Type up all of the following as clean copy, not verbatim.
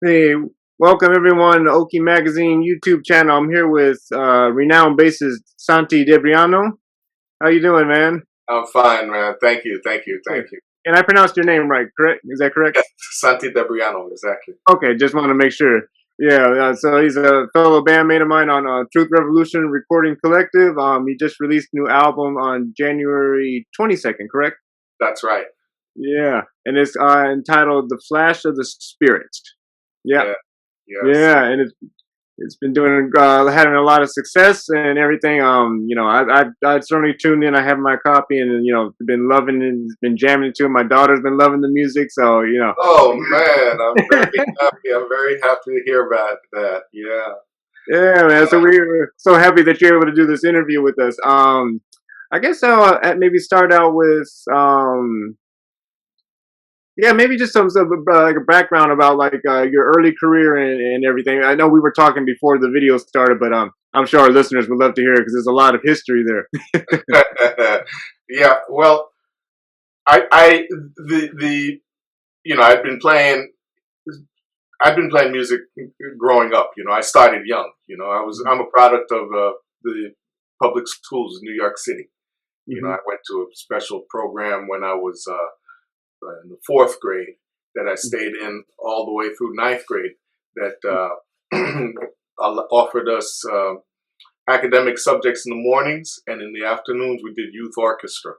Hey, welcome everyone to Occhi Magazine YouTube channel. I'm here with renowned bassist Santi Debriano. How you doing, man? I'm fine, man. Thank you, thank you, Hey, thank you. and I pronounced your name right, correct? Is that correct? Yes, Santi Debriano, exactly. Okay, just want to make sure. Yeah, so he's a fellow bandmate of mine on Truth Revolution Recording Collective. He just released a new album on January 22nd, correct? That's right. Yeah, and it's entitled "The Flash of the Spirit." Yeah, Yeah, yes. yeah, and it's been doing having a lot of success and everything. I certainly tuned in. I have my copy and been loving it, been jamming to it. My daughter's been loving the music, so Oh man, I'm very happy. I'm very happy to hear about that. Yeah. yeah, man. So we're so happy that you're able to do this interview with us. I guess I'll maybe start out with yeah, maybe just like a background about like your early career and everything. I know we were talking before the video started, but I'm sure our listeners would love to hear it because there's a lot of history there. Yeah. Well, I the I've been playing music growing up. I started young. I'm a product of the public schools in New York City. Hmm. I went to a special program when I was in the fourth grade that I stayed in all the way through ninth grade that offered us academic subjects in the mornings, and in the afternoons we did youth orchestra.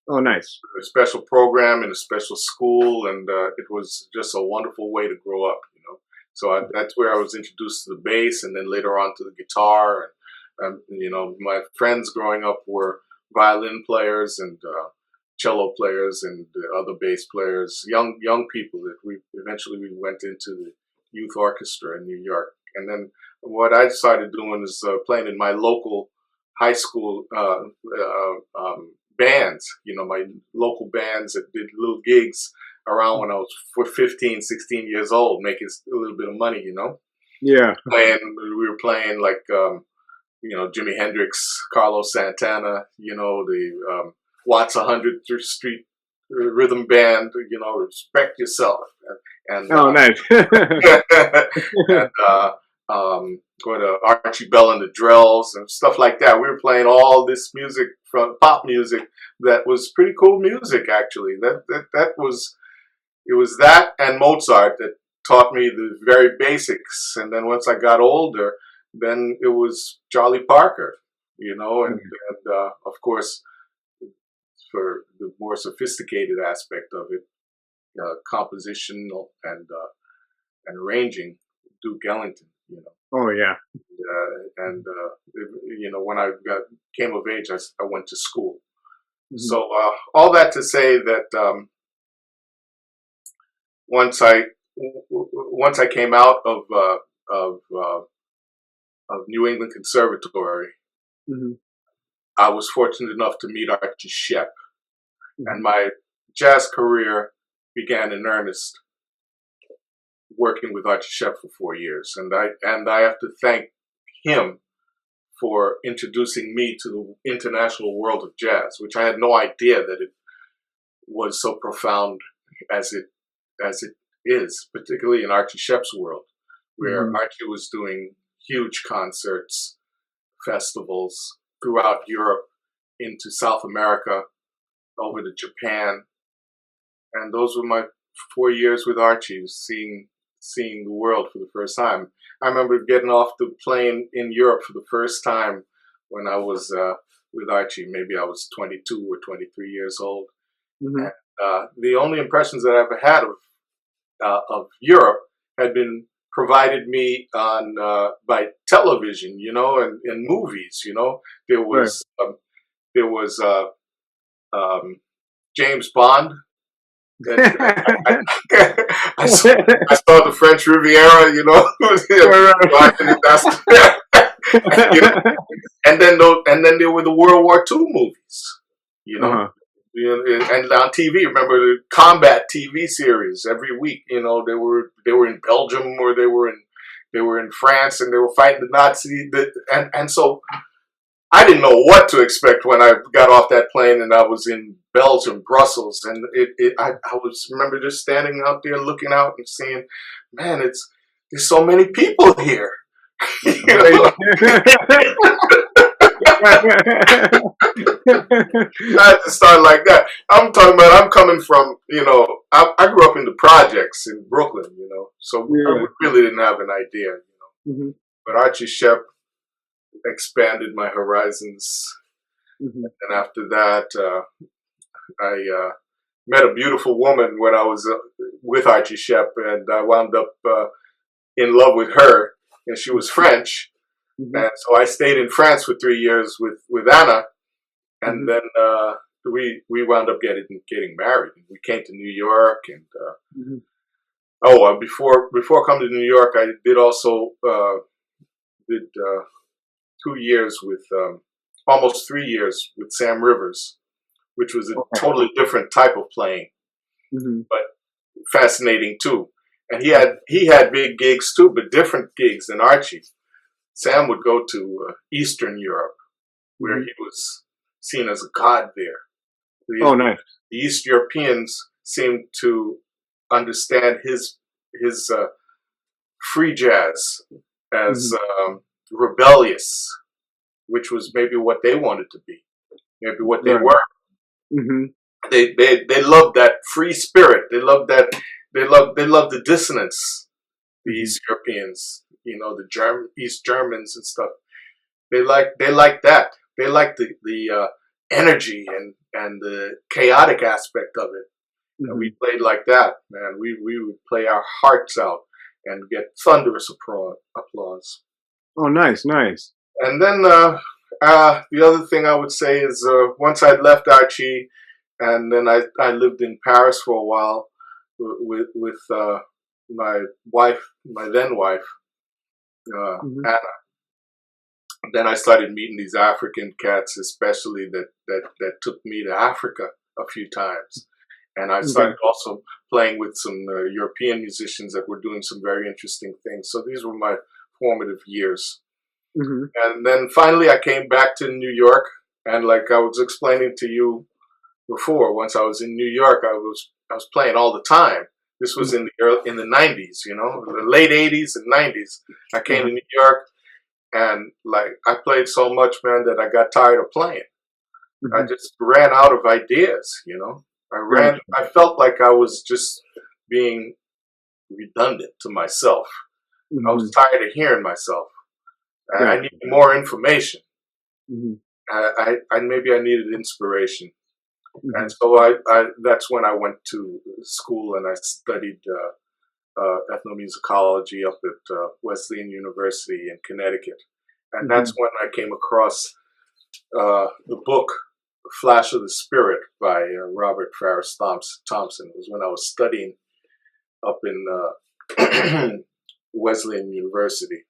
Oh, nice. A special program in a special school, and it was just a wonderful way to grow up. That's where I was introduced to the bass, and then later on to the guitar. And my friends growing up were violin players and cello players and other bass players, young people that we eventually we went into the youth orchestra in New York. And then what I started doing is playing in my local high school bands, my local bands that did little gigs around when I was 15, 16 years old, making a little bit of money. Yeah. We were playing like, Jimi Hendrix, Carlos Santana, the Watts 100th Street Rhythm Band, Respect Yourself. And, Oh, nice. and going to Archie Bell and the Drells and stuff like that. We were playing all this music from pop music that was pretty cool music, actually. That was it was that and Mozart that taught me the very basics. And then once I got older, then it was Charlie Parker, and of course for the more sophisticated aspect of it, compositional and arranging, Duke Ellington. Oh, yeah. When I came of age, I went to school. Hmm. So all that to say that once I once I came out of New England Conservatory, Hmm. I was fortunate enough to meet Archie Shepp, and Hmm. my jazz career began in earnest working with Archie Shepp for 4 years, and I have to thank him for introducing me to the international world of jazz, which I had no idea that it was so profound as it is, particularly in Archie Shepp's world, where Hmm. Archie was doing huge concerts, festivals throughout Europe, into South America, over to Japan, and those were my 4 years with Archie, seeing the world for the first time. I remember getting off the plane in Europe for the first time when I was with Archie. Maybe I was 22 or 23 years old, Hmm. and the only impressions that I ever had of Europe had been provided me on by television, and movies. There Right. was um, there was James Bond. That I saw, I saw the French Riviera, Right. and then there were the World War II movies, you know, Uh-huh. and on TV. Remember the combat TV series every week? They were in Belgium, or they were in France, and they were fighting the Nazis. And so I didn't know what to expect when I got off that plane and I was in Belgium, Brussels, and I was remember just standing out there looking out and seeing, man, there's so many people here. You know? I had to start like that. I'm talking about I'm coming from, I grew up in the projects in Brooklyn, so I really didn't have an idea, Mm-hmm. But Archie Shepp expanded my horizons. Mm-hmm. And after that, I met a beautiful woman when I was with Archie Shepp, and I wound up in love with her, and she was French. Mm-hmm. And so I stayed in France for 3 years with Anna, and then we wound up getting married. We came to New York, and before coming to New York, I did also did 2 years with almost 3 years with Sam Rivers, which was a totally different type of playing, but fascinating too. And he had big gigs too, but different gigs than Archie. Sam would go to Eastern Europe, where he was seen as a god there. Nice. The East Europeans seemed to understand his free jazz as rebellious, which was maybe what they wanted to be, maybe what they were. Mm-hmm. They loved that free spirit. They loved that. They loved the dissonance. The East Europeans, the East Germans and stuff. They like that. They like the energy and the chaotic aspect of it. And we played like that, man. We would play our hearts out and get thunderous applause. Oh, nice. And then the other thing I would say is once I'd left Archie, and then I lived in Paris for a while with my wife, my then wife, Anna. Then I started meeting these African cats, especially that took me to Africa a few times. And I started also playing with some European musicians that were doing some very interesting things. So these were my formative years. And then finally I came back to New York, and like I was explaining to you before, once I was in New York, I was playing all the time. This was in the 90s, the late 80s and 90s. I came to New York, and like I played so much, man, that I got tired of playing. I just ran out of ideas, I felt like I was just being redundant to myself. I was tired of hearing myself. I needed more information. Maybe I needed inspiration. And so that's when I went to school and I studied ethnomusicology up at Wesleyan University in Connecticut. And that's when I came across the book Flash of the Spirit by Robert Farris Thompson. It was when I was studying up in Wesleyan University.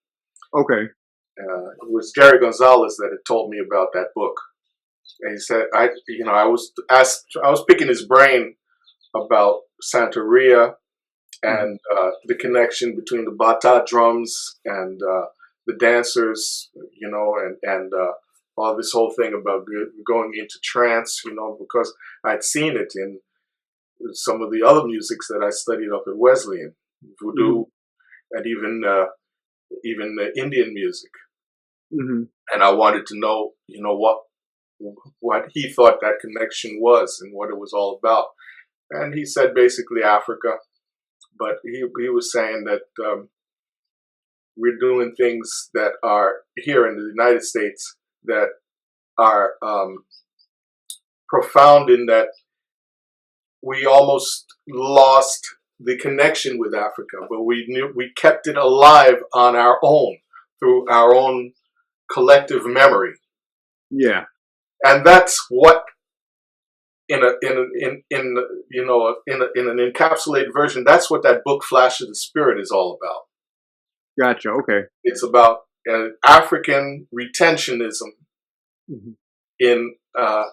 Okay. It was Jerry Gonzalez that had told me about that book. And he said, I was picking his brain about Santeria and the connection between the bata drums and the dancers, and all this whole thing about going into trance, because I'd seen it in some of the other musics that I studied up at Wesleyan, voodoo, and even the Indian music. And I wanted to know, what he thought that connection was and what it was all about. And he said basically Africa, but he was saying that we're doing things that are here in the United States that are profound in that we almost lost the connection with Africa, but we kept it alive on our own through our own collective memory. Yeah. And that's what, in an encapsulated version, that's what that book Flash of the Spirit is all about. Gotcha. Okay. It's about African retentionism in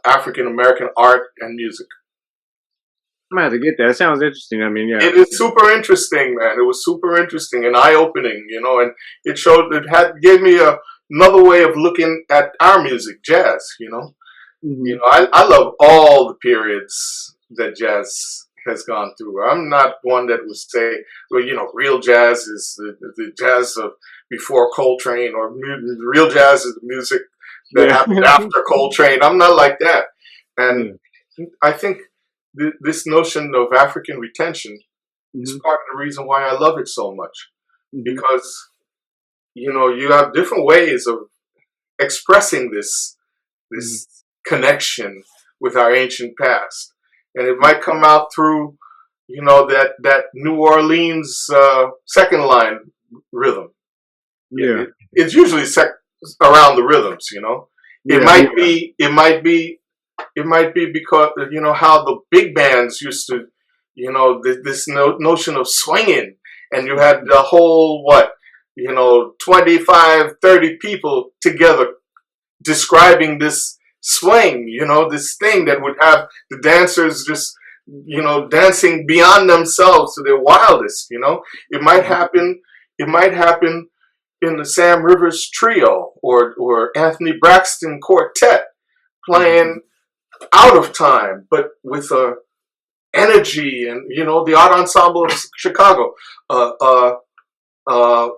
African American art and music. I'm gonna have to get that. It sounds interesting. I mean, yeah. It is super interesting, man. It was super interesting and eye-opening, and it gave me another way of looking at our music, jazz. Hmm. I love all the periods that jazz has gone through. I'm not one that would say, well, real jazz is the jazz of before Coltrane, or real jazz is the music that Yeah. happened after Coltrane. I'm not like that. And Yeah. I think this notion of African retention is Hmm. part of the reason why I love it so much. Hmm. Because, you have different ways of expressing Hmm. this connection with our ancient past, and it might come out through that New Orleans second line rhythm. Yeah. It's usually around the rhythms. It Yeah. might be because how the big bands used to, this notion of swinging, and you had the whole 25, 30 people together describing this swing, this thing that would have the dancers just, dancing beyond themselves to their wildest. It might happen. It might happen in the Sam Rivers Trio, or Anthony Braxton Quartet, playing out of time, but with a energy, and the Art Ensemble of Chicago, uh, uh, uh,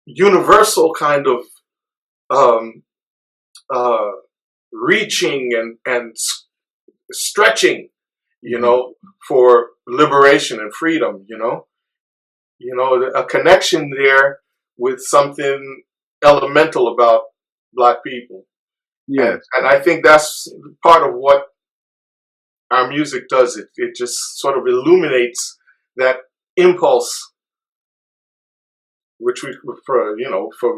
universal kind of um, uh, reaching and stretching, Hmm. for liberation and freedom. A connection there with something elemental about Black people, and Yes. I think that's part of what our music does. It just sort of illuminates that impulse, which we, for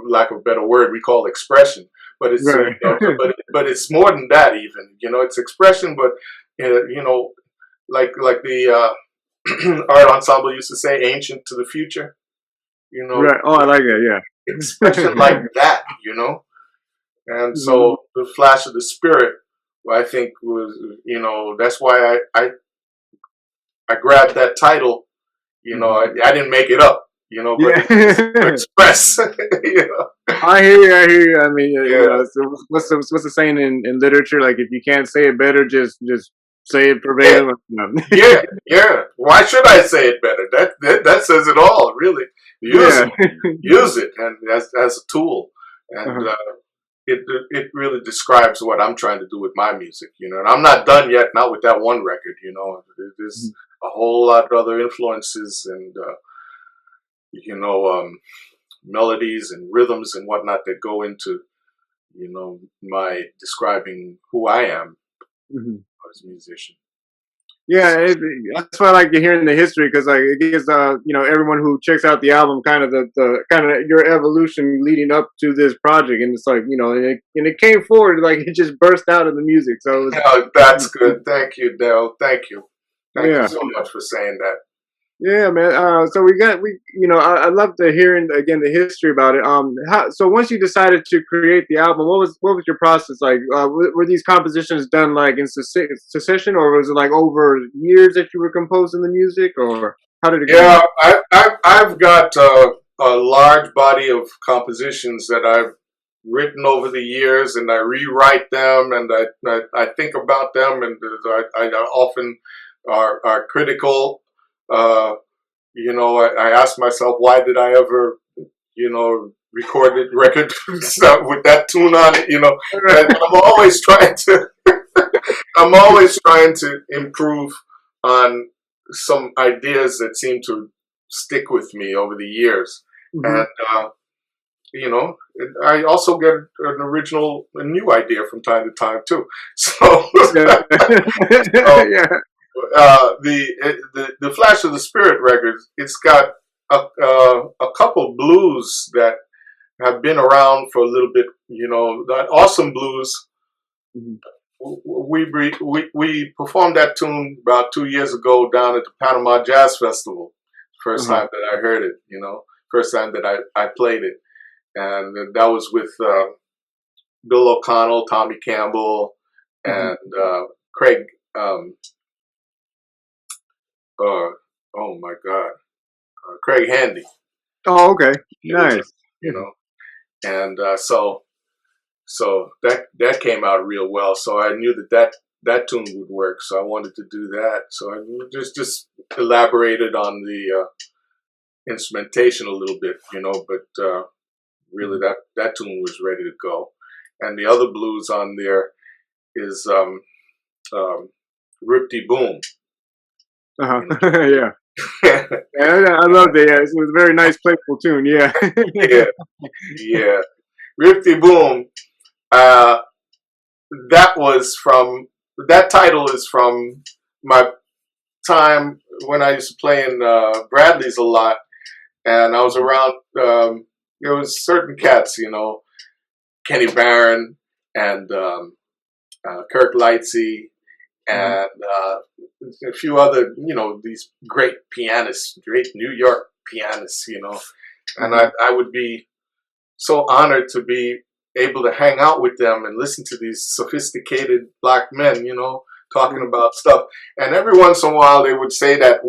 lack of a better word, we call expression. But it's Right. but it's more than that. Even, it's expression, but like the art ensemble used to say, ancient to the future. You know, Right. Oh, I like that. expression Yeah. like that. And Hmm. so the flash of the spirit, I think was, that's why I grabbed that title. Hmm. I didn't make it up. But Yeah. it's to express. you know, I hear you. I hear you. I mean, yeah. so what's the saying in literature? Like, if you can't say it better, just say it Yeah, verbatim. yeah, yeah. Why should I say it better? That says it all, really. Use Yeah. it, use it, and as a tool, and Uh-huh. it really describes what I'm trying to do with my music. And I'm not done yet. Not with that one record. There's a whole lot of other influences, and you know, um, melodies and rhythms and whatnot that go into my describing who I am Hmm. as a musician. Yeah, that's why I like hearing the history, because like it gives everyone who checks out the album kind of the kind of your evolution leading up to this project, and it's like and it came forward, like it just burst out of the music. So it was, Oh, that's good. Thank you, Dale. Thank you. Thank you yeah. so much for saying that. Yeah, man. So I love to hearing again the history about it. So once you decided to create the album, what was your process like? Were these compositions done like in succession, or was it like over years that you were composing the music, or how did it go? Yeah, I've got a large body of compositions that I've written over the years, and I rewrite them, and I think about them, and I often are critical. Uh, I ask myself, why did I ever, recorded record stuff with that tune on it? And I'm always trying to, I'm always trying to improve on some ideas that seem to stick with me over the years. Hmm. And, you know, I also get a new idea from time to time too. So, Yeah. so Yeah. the Flash of the Spirit records, it's got a couple blues that have been around for a little bit. That awesome blues. Mhm. We performed that tune about 2 years ago down at the Panama Jazz Festival. First Uh-huh. time that I heard it. First time that I played it, and that was with Bill O'Connell, Tommy Campbell, Hmm. and Craig. Um, uh, oh my God, Craig Handy. Oh, okay. It was, Nice. you know. and so that came out real well. So I knew that tune would work. So I wanted to do that. So I just elaborated on the instrumentation a little bit, but really that tune was ready to go. And the other blues on there is Rip De Boom. Yeah. I loved it. Yeah, it was a very nice, playful tune. Yeah. Yeah. Rip De Boom. That title is from my time when I used to play in Bradley's a lot, and I was around. There was certain cats, Kenny Barron and Kirk Lightsey, and a few other, these great pianists, great New York pianists, and I would be so honored to be able to hang out with them and listen to these sophisticated black men, talking about stuff. And every once in a while they would say that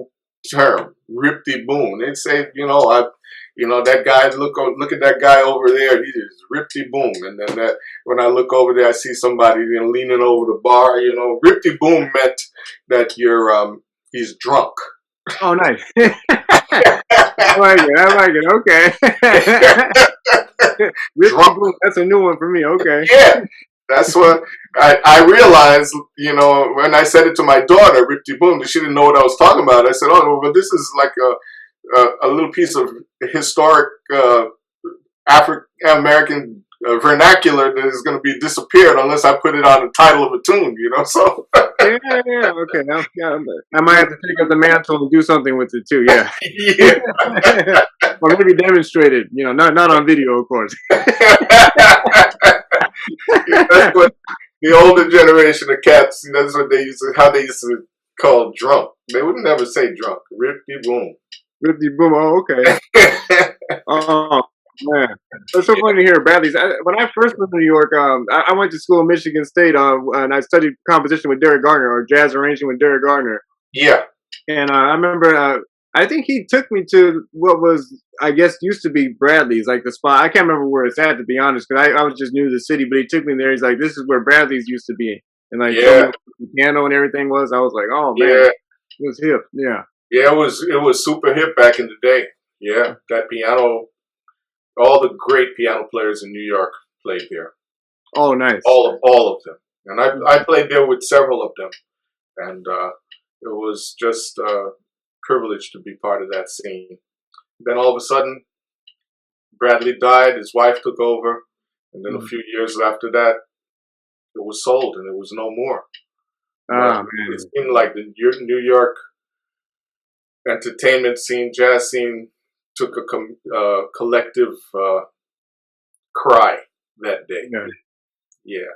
term, Rip De Boom. They'd say, that guy, look at that guy over there, he is Rip De Boom. And then when I look over there, I see somebody leaning over the bar, Rip De Boom meant that he's drunk. Oh, nice. I like it. Okay. Rip De Boom, that's a new one for me. Okay. Yeah. That's what I realized, when I said it to my daughter, Rip De Boom, she didn't know what I was talking about. I said, oh, but this is like a little piece of historic African-American vernacular that is going to be disappeared unless I put it on the title of a tune, so. Yeah, okay. I might have to take up the mantle and do something with it too, yeah. Yeah. Or maybe demonstrate it, not on video, of course. Yeah, that's what the older generation of cats, that's what how they used to call drunk. They would never say drunk. Rip De Boom. Rip De Boom, oh, okay. Oh, man. It's so funny to hear Bradley's. When I first moved to New York, I went to school in Michigan State, and I studied composition with Derek Gardner, or jazz arranging with Derek Gardner. Yeah. And I remember, I think he took me to what was, I guess, used to be Bradley's, like the spot. I can't remember where it's at, to be honest, because I was just new to the city, but he took me there. He's like, this is where Bradley's used to be. And like, the piano and everything was. I was like, oh, man, it was hip. Yeah. Yeah, it was super hip back in the day. Yeah, that piano, all the great piano players in New York played there. Oh, nice. All of them. And I played there with several of them. And it was just privileged to be part of that scene. Then all of a sudden, Bradley died, his wife took over, and then a few years after that, it was sold and it was no more. Man. It seemed like the New York entertainment scene, jazz scene, took a collective cry that day. Yeah.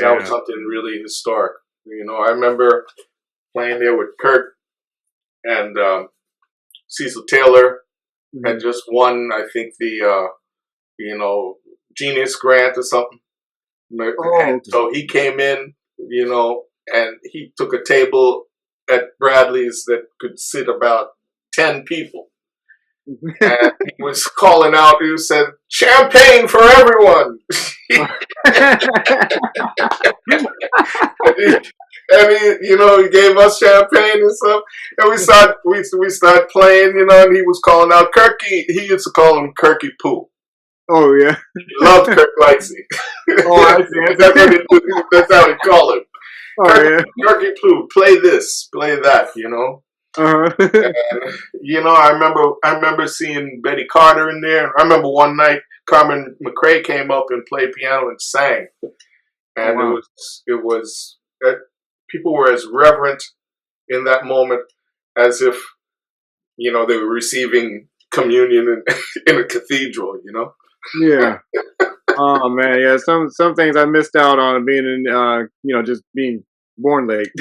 That was something really historic. I remember playing there with Kurt, and Cecil Taylor had just won, I think, the Genius Grant or something. And so he came in, and he took a table at Bradley's that could sit about 10 people. And he was calling out, he said, champagne for everyone. And he gave us champagne and stuff. And we started playing, and he was calling out Kirky. He used to call him Kirky Poo. Oh, yeah. He loved Kirk Lightsey. Oh, I see. That's how he called him. Oh, Kirky Poo, play this, play that, And, I remember seeing Betty Carter in there. I remember one night Carmen McRae came up and played piano and sang. And it was people were as reverent in that moment as if, they were receiving communion in a cathedral, Yeah. Oh, man, yeah. Some things I missed out on being in, just being born late.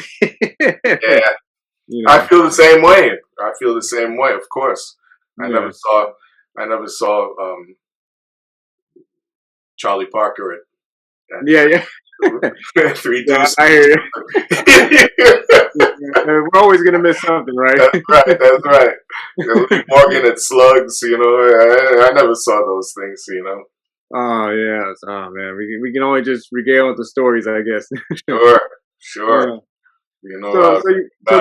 Yeah. I feel the same way. Of course. I never saw Charlie Parker at 3 Deuces. I hear you. We're always gonna miss something, right? That's right. Morgan at Slugs, I never saw those things, Oh yes. Oh man, we can only just regale the stories, I guess. Sure, sure. Yeah. You know, So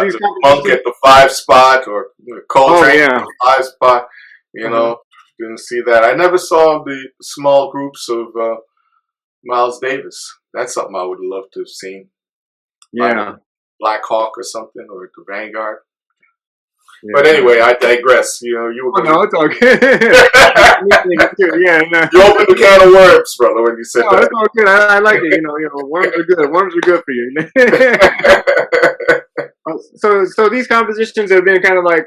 these the Punk competitions. at the 5 spot or Oh Coltrane at yeah. the 5 spot. You Uh-huh. know, didn't see that. I never saw the small groups of Miles Davis. That's something I would love to have seen. Like Yeah. Black Hawk or something, or the Vanguard. But Yeah. anyway, I digress. You know, you were Oh going no, it's all good. Me to. thinking too. Yeah. No. You opened a can of worms, brother, when you said No, it's all good. I like it. Worms are good. Worms are good for you. that. So these compositions have been kind of like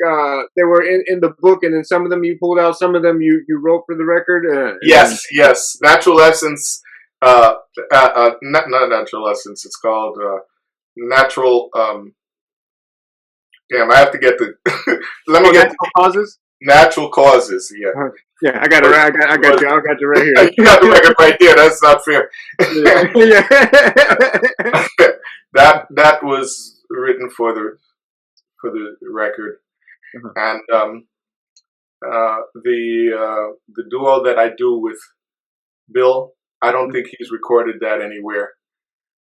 they were in the book, and then some of them you pulled out, some of them you wrote for the record, and then Yes, yes. Natural Essence. Not Natural Essence. It's called Natural. Damn, I have to get the. Let me get the natural causes. Natural Causes. Yeah. Uh, yeah, I got it. Was, Right. I got was you. I got you right you got the here. record right there. That's not fair. Yeah. That was written for the record, Uh-huh. and the duo that I do with Bill, I don't think he's recorded that anywhere.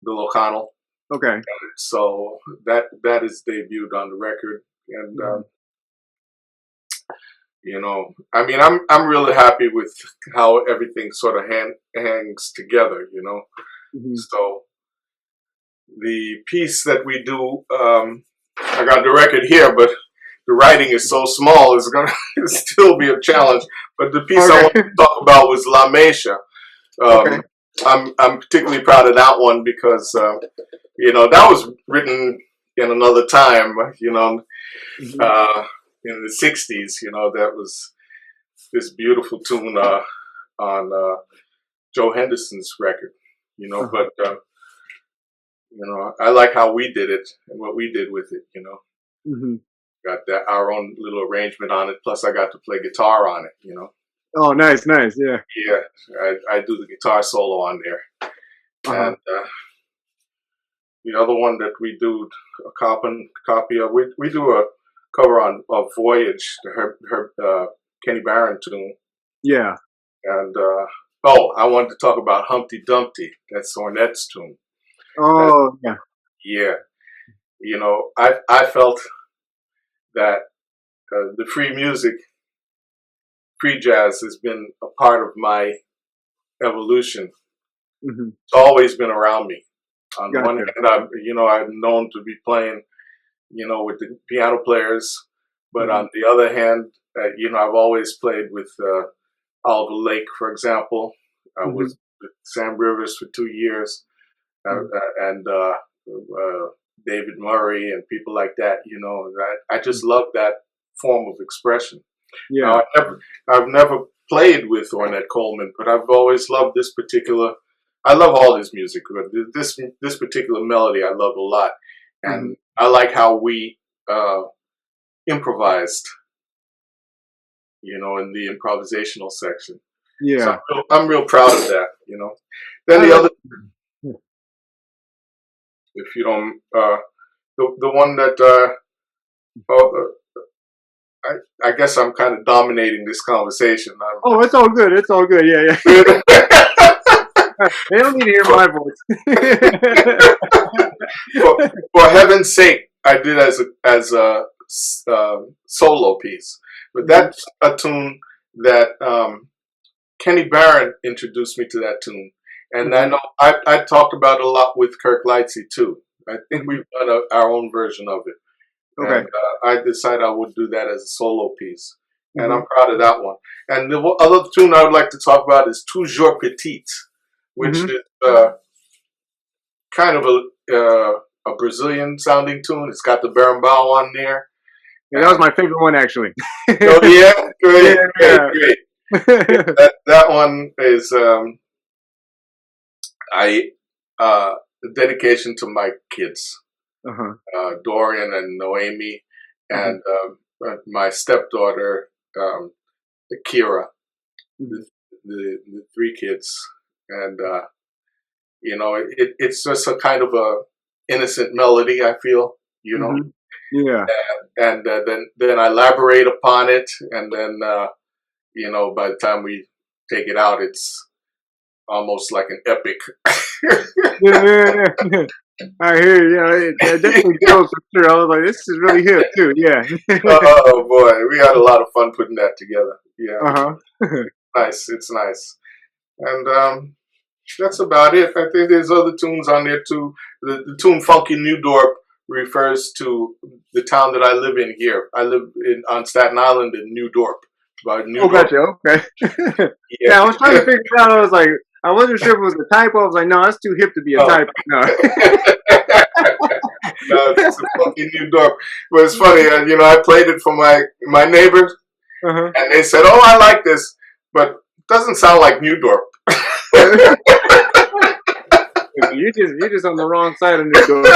Bill O'Connell. Okay. So that is debuted on the record, and Mhm. you know, I mean, I'm really happy with how everything sort of hangs together. You know, Mhm. so the piece that we do, I got the record here, but the writing is so small, it's gonna still be a challenge. But the piece I want Okay. to talk about was La Mecha. Okay. Um, I'm particularly proud of that one because you know that was written in another time. You know, Mhm. uh, in the '60s. You know, that was this beautiful tune on Joe Henderson's record. You know, Uh-huh. but you know, I like how we did it and what we did with it. You know, Mhm. got that our own little arrangement on it. Plus, I got to play guitar on it. You know, Oh, nice, nice. Yeah. yeah, I do the guitar solo on there, Uh-huh. and the other one that we do a copy of, we do a cover on of Voyage, her Kenny Barron tune, Yeah. and oh, I wanted to talk about Humpty Dumpty. That's Ornette's tune. That, Oh, yeah. yeah, you know, I felt that the free music, free jazz has been a part of my evolution. Mhm. It's always been around me. On the one Gotcha. hand, I'm known to be playing, you know, with the piano players, but Mhm. on the other hand, you know, I've always played with Oliver Lake, for example. I Mhm. was with Sam Rivers for 2 years, Mhm. and David Murray and people like that. You know, I just love that form of expression. Now, Yeah. I've never played with Ornette Coleman, but I've always loved this particular. I love all his music, but this particular melody I love a lot, Mhm. and I like how we uh, improvised, you know, in the improvisational section. So Yeah. I'm real proud of that, you know. Then I the like. other, if you don't, the one that I guess I'm kind of dominating this conversation. Oh, it's all good. It's all good. Yeah, yeah. I'm, They don't need to hear for, my voice. for heaven's sake, I did as a solo piece, but Mhm. that's a tune that Kenny Barron introduced me to that tune, and I Mhm. know I talked about it a lot with Kirk Lightsey too. I think Mhm. we've done our own version of it, Okay. and I decided I would do that as a solo piece, and I'm Mhm. proud of that one. And the other tune I would like to talk about is Toujours Petite, which Mhm. is kind of a Brazilian sounding tune. It's got the berimbau on there, Yeah, that was and my favorite one actually. oh yeah, Yeah, great, great, yeah. great. Yeah, that one is I dedication to my kids, Uh-huh. Dorian and Noemi, Mhm. and my stepdaughter, um, Kira, Mhm. the, the three kids, and you know, it's just a kind of a innocent melody. I feel, you know, Mhm. Yeah. and then I elaborate upon it, and then you know, by the time we take it out, it's almost like an epic. Yeah, yeah, yeah. I hear you. Yeah, it definitely goes for sure. I was like, this is really hip too. Yeah. Oh boy, we had a lot of fun putting that together. Yeah, Uh huh. nice. It's nice, and that's about it. I think there's other tunes on there too. The tune "Funky New Dorp" refers to the town that I live in here. I live on Staten Island in New Dorp. About New Oh, Dorp. gotcha. Okay. Yeah. Yeah, I was trying to figure it out. I was like, I wasn't sure if it was a typo. I was like, no, that's too hip to be a Oh. typo. No. No, it's a funky New Dorp. But it's funny, I played it for my neighbors, Uh-huh. and they said, "Oh, I like this," but it doesn't sound like New Dorp. You're just on the wrong side of New York.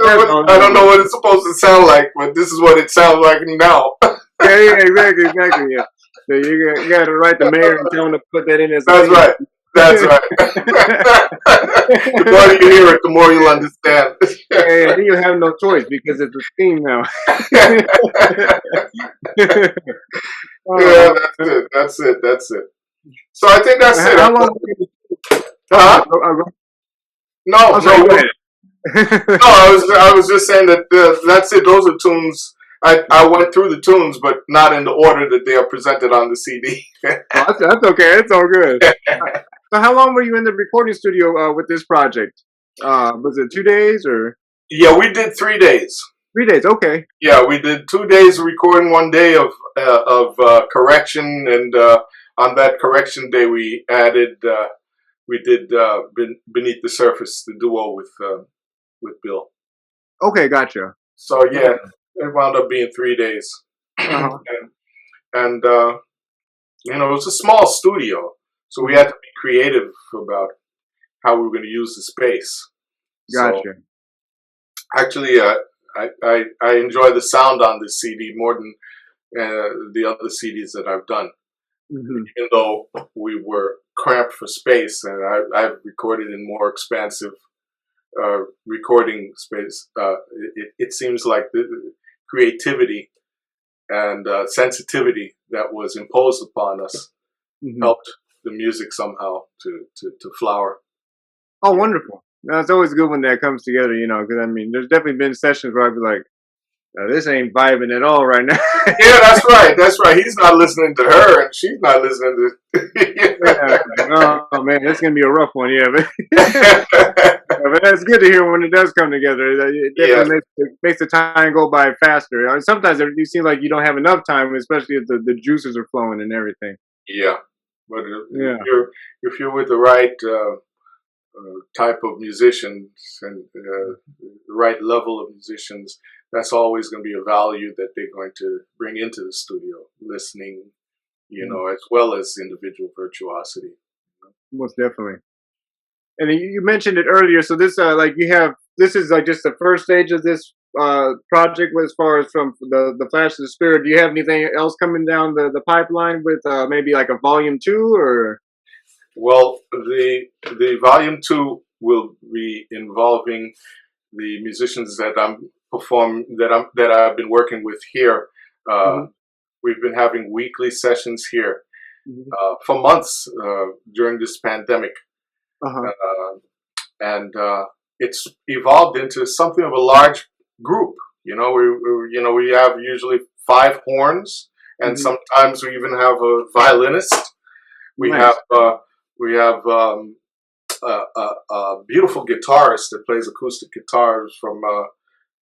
I don't know what it's supposed to sound like, but this is what it sounds like now. Yeah, exactly, yeah. So you got to write the mayor and tell him to put that in as. That's right. That's right. The more you hear it, the more you'll understand. Yeah, then you have no choice because it's a theme now. Yeah, that's it. So I think that's it. How long? Huh? No, sorry, no. No, I was just saying that that's it. Those are tunes. I went through the tunes, but not in the order that they are presented on the CD. That's okay. It's all good. So how long were you in the recording studio with this project? Was it 2 days or? Yeah, we did 3 days. 3 days. Okay. Yeah, we did 2 days recording, 1 day of correction, and on that correction day we added we did Beneath the Surface, the duo with Bill. Okay, gotcha. So yeah, it wound up being 3 days, Uh-huh. and it was a small studio, so we had to be creative about how we were going to use the space. Gotcha. So actually, I enjoy the sound on this CD more than the other CDs that I've done. Mm-hmm. Even though we were cramped for space, and I've recorded in more expansive recording space, it seems like the creativity and sensitivity that was imposed upon us helped the music somehow to flower. Oh, wonderful. No, it's always good when that comes together, because I mean, there's definitely been sessions where I'd be like, this ain't vibing at all right now. Yeah, that's right. That's right. He's not listening to her, and she's not listening to. Yeah. Oh man, that's gonna be a rough one. Yeah, but, but that's good to hear when it does come together. It definitely makes the time go by faster. I mean, sometimes you seem like you don't have enough time, especially if the juices are flowing and everything. Yeah, but if you're with the right type of musicians and the right level of musicians, that's always going to be a value that they're going to bring into the studio, listening, as well as individual virtuosity. Most definitely. And you mentioned it earlier, so this this is like just the first stage of this project as far as from the Flash of the Spirit. Do you have anything else coming down the pipeline with maybe like a volume 2 or? Well, the volume 2 will be involving the musicians that I've been working with here. We've been having weekly sessions here for months during this pandemic, and it's evolved into something of a large group. We have usually 5 horns, and sometimes we even have a violinist. We have a beautiful guitarist that plays acoustic guitars from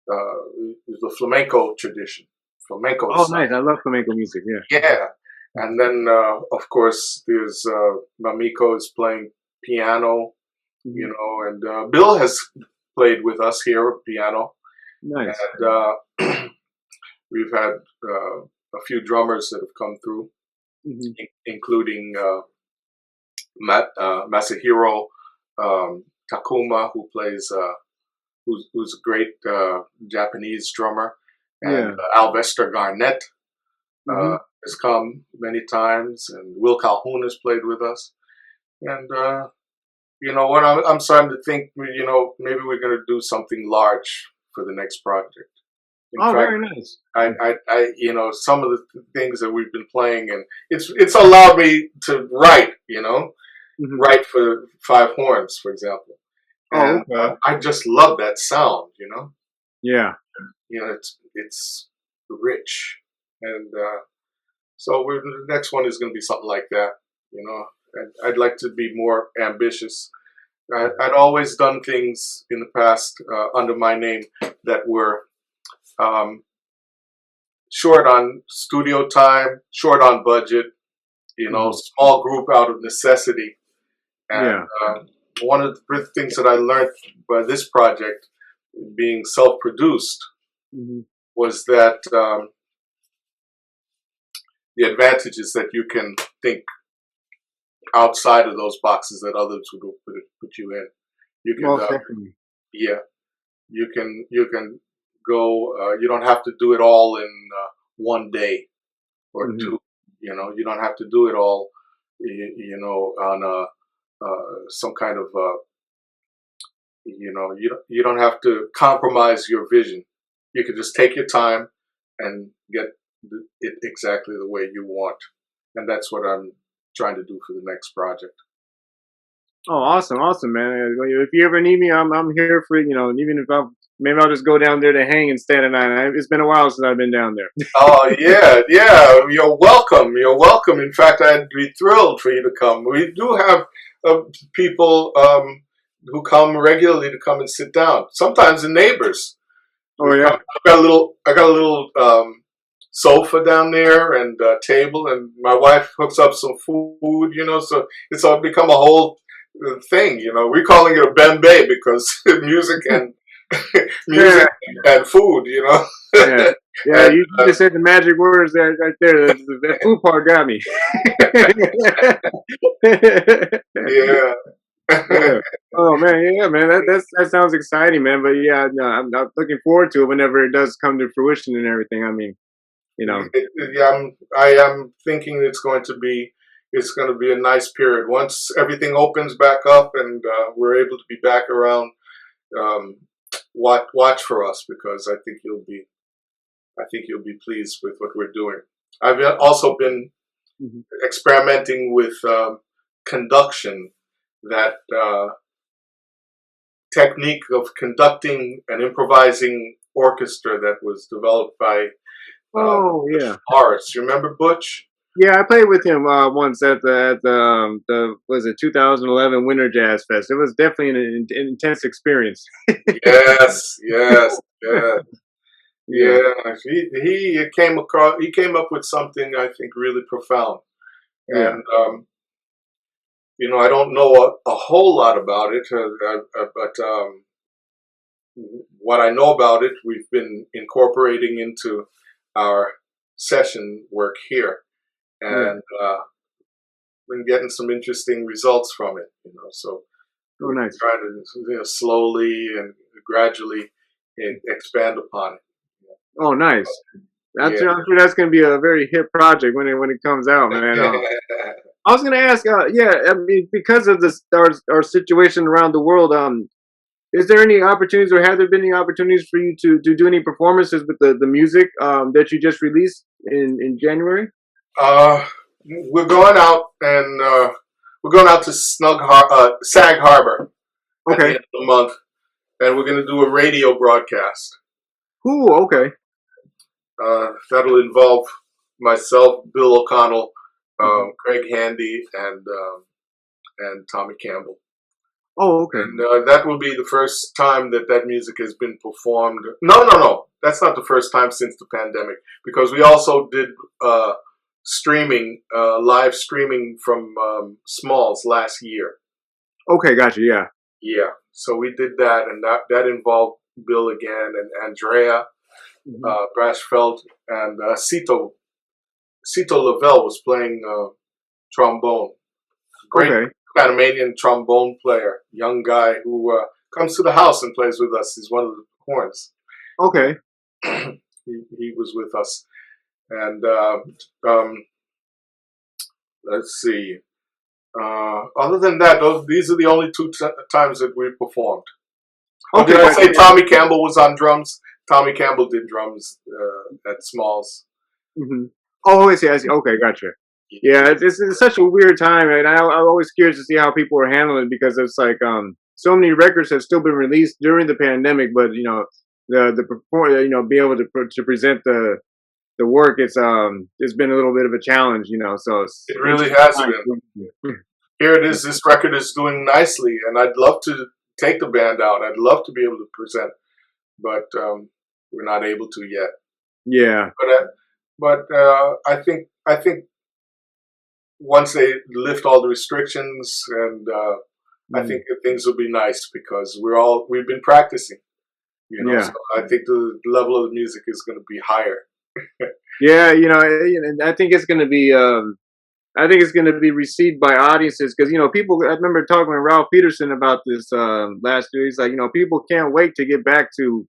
the flamenco tradition. Flamenco. Oh, nice! I love flamenco music. Yeah. Yeah, and then of course there's Mamiko is playing piano, and Bill has played with us here piano. Nice. And we've had a few drummers that have come through, including Masahiro Takuma, who plays, who's a great Japanese drummer, and Alvester Garnett has come many times, and Will Calhoun has played with us. And what I'm starting to think, maybe we're going to do something large for the next project. In Oh, fact, very nice. some of the things that we've been playing, and it's allowed me to write, Hmm. write for Five Horns, for example, Oh, and okay. I just love that sound, Yeah. it's rich, and so the next one is going to be something like that, and I'd like to be more ambitious. I'd always done things in the past under my name that were um, short on studio time, short on budget, Hmm. small group out of necessity. And Yeah. one of the things that I learned by this project, being self-produced, Hmm. was that the advantage is that you can think outside of those boxes that others would put you in. You can, Most definitely. yeah, you can go. You don't have to do it all in one day or Hmm. two. You don't have to do it all. On some kind of you don't have to compromise your vision. You can just take your time and get it exactly the way you want, and that's what I'm trying to do for the next project. Oh, awesome, awesome, man. If you ever need me, I'm here for even if maybe I'll just go down there to hang in Staten Island. It's been a while since I've been down there. Oh yeah, yeah. You're welcome. You're welcome. In fact, I'd be thrilled for you to come. We do have people who come regularly to come and sit down. Sometimes the neighbors. Oh We yeah. come. I got a little sofa down there and table, and my wife hooks up some food. So it's all become a whole thing. We're calling it a bembe because music and Yeah, music and food. yeah, yeah. And You just said the magic words there, right there. The food part got me. yeah. Yeah. Oh man, yeah, man. That sounds exciting, man. But yeah, no, I'm looking forward to it whenever it does come to fruition and everything. I mean, you know. Yeah, I am thinking it's going to be a nice period once everything opens back up and we're able to be back around. Um, watch for us because I think you'll be pleased with what we're doing. I've also been Mhm. experimenting with conduction, that technique of conducting an improvising orchestra that was developed by Oh Butch yeah. Forrest. You remember Butch? Yeah, I played with him once at the was it 2011 Winter Jazz Fest. It was definitely an intense experience. Yes, yes, yes. Yeah. Yeah, he came up with something I think really profound, Yeah. and I don't know a whole lot about it, but what I know about it, we've been incorporating into our session work here, Yeah. and been getting some interesting results from it. So Oh, we're nice. trying to slowly and gradually expand upon it. Oh, nice. Yeah. I'm sure that's gonna be a very hip project when it comes out, man. I was gonna ask, yeah, I mean, because of this our situation around the world, is there any opportunities or have there been any opportunities for you to do any performances with the music that you just released in January? Uh, we're going out and we're going out to Sag Harbor at the Okay. end of the month, and we're going to do a radio broadcast. Cool. Okay. That'll involve myself, Bill O'Connell, Hmm. Craig Handy, and Tommy Campbell. Oh, okay. And that will be the first time that music has been performed. No, no, no. That's not the first time since the pandemic, because we also did live streaming from Smalls last year. Okay. Gotcha. Yeah. Yeah. So we did that, and that involved Bill again and Andrea Hmm. Brashfeld, and Cito Lavelle was playing trombone. Great Okay. Panamanian trombone player, young guy who comes to the house and plays with us. He's one of the horns. Okay. He was with us, and let's see. Other than that, these are the only two times that we've performed. Oh, did Okay. I Gotcha. say Tommy Campbell was on drums? Tommy Campbell did drums at Smalls. Hmm. Oh, I see. I see. Okay, gotcha. Yeah, it's such a weird time, and I'm always curious to see how people are handling it because it's like so many records have still been released during the pandemic, but the perform be able to present the work it's been a little bit of a challenge, so it's It really interesting has time. been. Here it is. This record is doing nicely, and I'd love to take the band out. I'd love to be able to present, but we're not able to yet. Yeah. But I think once they lift all the restrictions, and I Mm. think that things will be nice because we've been practicing. So Yeah. I think the level of the music is going to be higher. Yeah, and I think it's gonna be I think it's going to be received by audiences because people. I remember talking with Ralph Peterson about this last year. He's like, people can't wait to get back to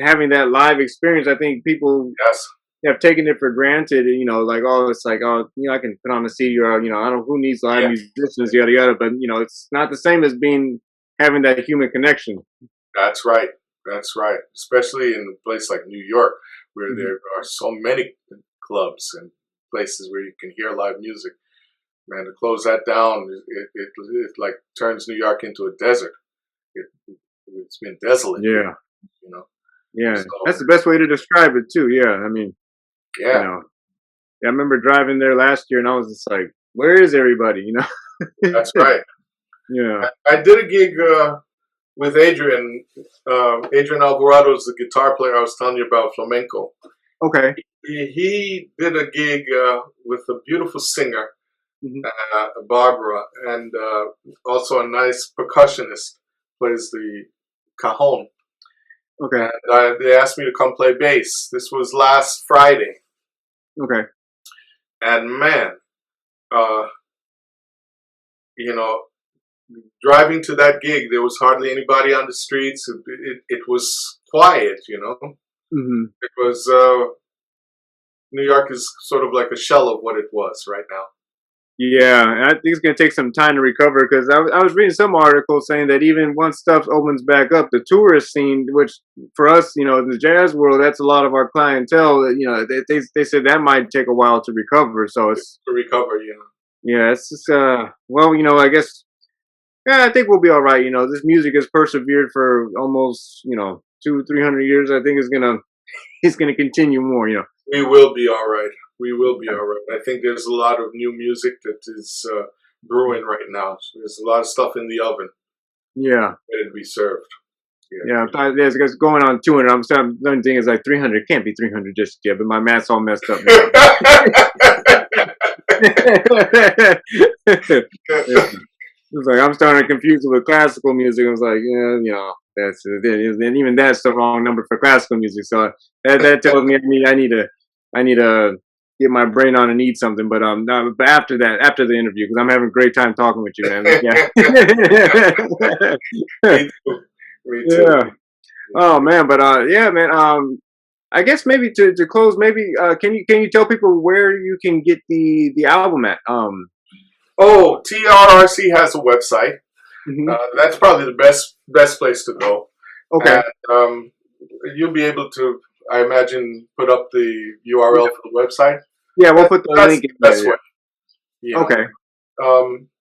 having that live experience. I think people Yes, have taken it for granted. Like, oh, it's like, oh, I can put on a CD, or I don't, who needs live yeah, musicians, yada yada. But it's not the same as having that human connection. that's right. That's right. Especially in a place like New York, where Hmm. there are so many clubs and places where you can hear live music. Man, to close that down, it like turns New York into a desert. It, it's been desolate here, Yeah, you know. yeah, that's So the best way to describe it too. Yeah, I mean, you yeah, know, yeah, I remember driving there last year, and I was just like, where is everybody? that's right. Yeah. I did a gig with Adrian. Adrian Alvarado is the guitar player I was telling you about, flamenco. Okay. He did a gig with a beautiful singer, Hmm. Barbara, and also a nice percussionist plays the cajon. Okay. And they asked me to come play bass. This was last Friday, Okay. and man, uh, you know, driving to that gig, there was hardly anybody on the streets. It was quiet, Hmm. It was New York is sort of like a shell of what it was right now. Yeah, and I think it's gonna take some time to recover because I was reading some articles saying that even once stuff opens back up, the tourist scene, which for us, in the jazz world, that's a lot of our clientele. They said that might take a while to recover. So it's To recover, yeah, it's just well, I guess yeah, I think we'll be all right. This music has persevered for almost 200-300 years. I think it's gonna continue more. We will be all right. We will be all right. I think there's a lot of new music that is brewing right now. So there's a lot of stuff in the oven Yeah. ready to be served. Yeah, it's going on 200. I'm starting. The only thing is like 300. Can't be 300 just yet, but my math's all messed up now. It's like I'm starting to confuse it with classical music. I was like, yeah, that's and even that's the wrong number for classical music. So that tells me I need to get my brain on and eat something. But no, but after that, after the interview, because I'm having a great time talking with you, man. Like, yeah, Me too. Me too. yeah. Oh man, but yeah, man. I guess maybe to close, maybe can you tell people where you can get the album at? Oh, TRRC has a website. Mhm. That's probably the best place to go, Okay. and you'll be able to, I imagine, put up the URL for the website. Yeah, we'll That, put the that's link the in there. best Yeah. way. You know. Okay.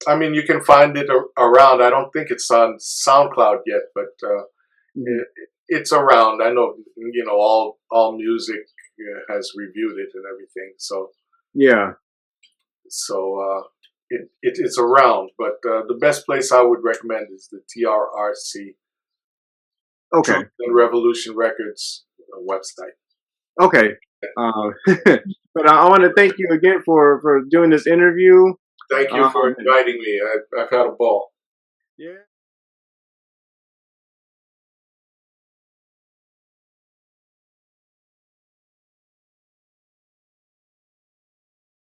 I mean, you can find it around. I don't think it's on SoundCloud yet, but Mhm. it, it's around. I know, all music has reviewed it and everything. Yeah. It's around. But the best place I would recommend is the TRRC, Okay. Truth and Revolution Records website. Okay. Uh, but I want to thank you again for doing this interview. Thank you for Um, inviting me. I've had a ball. yeah.